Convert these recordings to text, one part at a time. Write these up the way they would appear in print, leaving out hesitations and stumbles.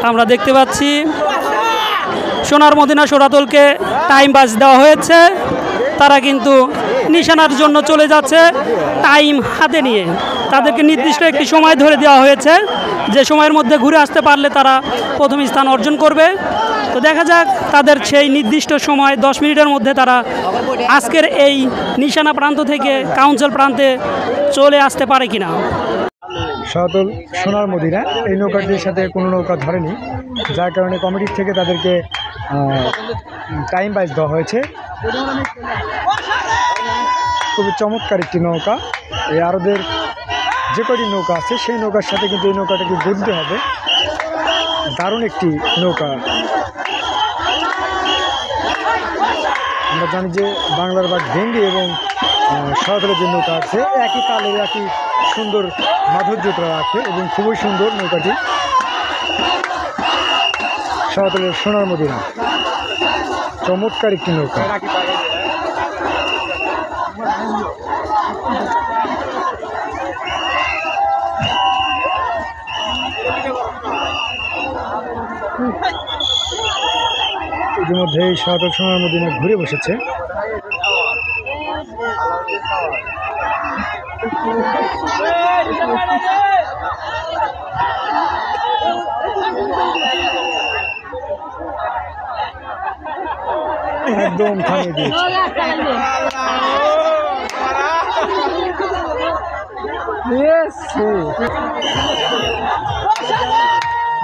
আমরা দেখতে পাচ্ছি সোনার মদিনা সোরাতলকে টাইম বাজ দেওয়া হয়েছে। তারা কিন্তু নিশানার জন্য চলে যাচ্ছে টাইম হাতে নিয়ে। তাদেরকে নির্দিষ্ট একটি সময় ধরে দেওয়া হয়েছে, যে সময়ের মধ্যে ঘুরে আসতে পারলে তারা প্রথম স্থান অর্জন করবে। তো দেখা যাক তাদের সেই নির্দিষ্ট সময় 10 মিনিটের মধ্যে তারা আজকের এই নিশানা প্রান্ত থেকে কাউন্সিল প্রান্তে চলে আসতে পারে কিনা। সোরাতল সোনার মদিনা এই নৌকাটির সাথে কোনো নৌকা ধরেনি, যার কারণে কমিটির থেকে তাদেরকে টাইম বাইজ দেওয়া হয়েছে। খুবই চমৎকার একটি নৌকা। এই আরবের যে কটি নৌকা আছে সেই নৌকার সাথে কিন্তু এই নৌকাটাকে গড়তে হবে। দারুণ একটি নৌকা। আমরা জানি যে বাংলার বাগ ভেঙ্গি এবং সোরাতলের যে নৌকা আছে একই তালের একই সুন্দর মাধুর্যতা রাখে এবং খুবই সুন্দর নৌকাটি। সোরাতলের সোনার মদিনা চমৎকার একটি নৌকা। ইতিমধ্যে এই সোরাতল সোনার মদিনা ঘুরে বসেছে। একদম থামিয়ে দিয়েছে।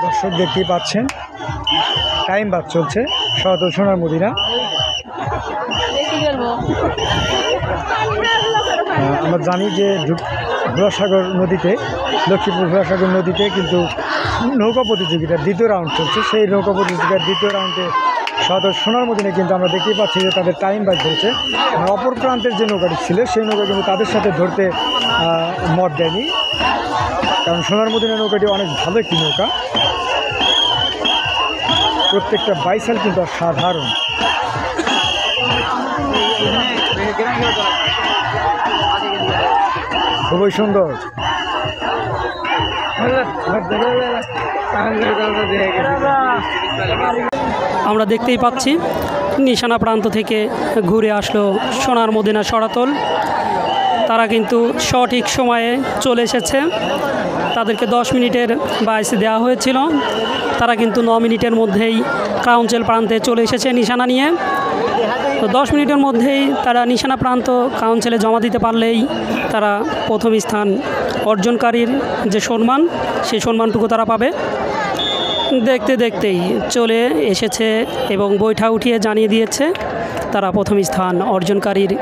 দর্শক দেখতেই পাচ্ছেন টাইম বাদ চলছে সোরাতল সোনার মদিনা। আমরা জানি যে ভোলাসাগর নদীতে, লক্ষ্মীপুর ভোলাসাগর নদীতে কিন্তু নৌকা প্রতিযোগিতার দ্বিতীয় রাউন্ড চলছে। সেই নৌকা প্রতিযোগিতার দ্বিতীয় রাউন্ডে সোরাতল সোনার মদিনা কিন্তু আমরা দেখতেই পাচ্ছি যে তাদের টাইম বাজ ধরেছে। অপর প্রান্তের যে নৌকাটি ছিল সেই নৌকা কিন্তু তাদের সাথে ধরতে মত দেয়নি, কারণ সোনার মদিনা নৌকাটি অনেক ভালো একটি নৌকা। প্রত্যেকটা বাইসাল কিন্তু সাধারণ। খুবই সুন্দর। আমরা দেখতেই পাচ্ছি নিশানা প্রান্ত থেকে ঘুরে আসলো সোনার মদিনা সোরাতল। তারা কিন্তু সঠিক সময়ে চলে এসেছে। তাদেরকে 10 মিনিটের বাইস দেওয়া হয়েছিল। তারা কিন্তু 9 মিনিটের মধ্যেই কাউন্সিল প্রান্তে চলে এসেছে নিশানা নিয়ে। তো 10 মিনিটের মধ্যেই তারা নিশানা প্রান্ত কাউন্সিলে জমা দিতে পারলেই তারা প্রথম স্থান অর্জনকারীর যে সম্মান, সেই সম্মানটুকু তারা পাবে। দেখতে দেখতেই চলে এসেছে এবং বৈঠা উঠিয়ে জানিয়ে দিয়েছে তারা প্রথম স্থান অর্জনকারীর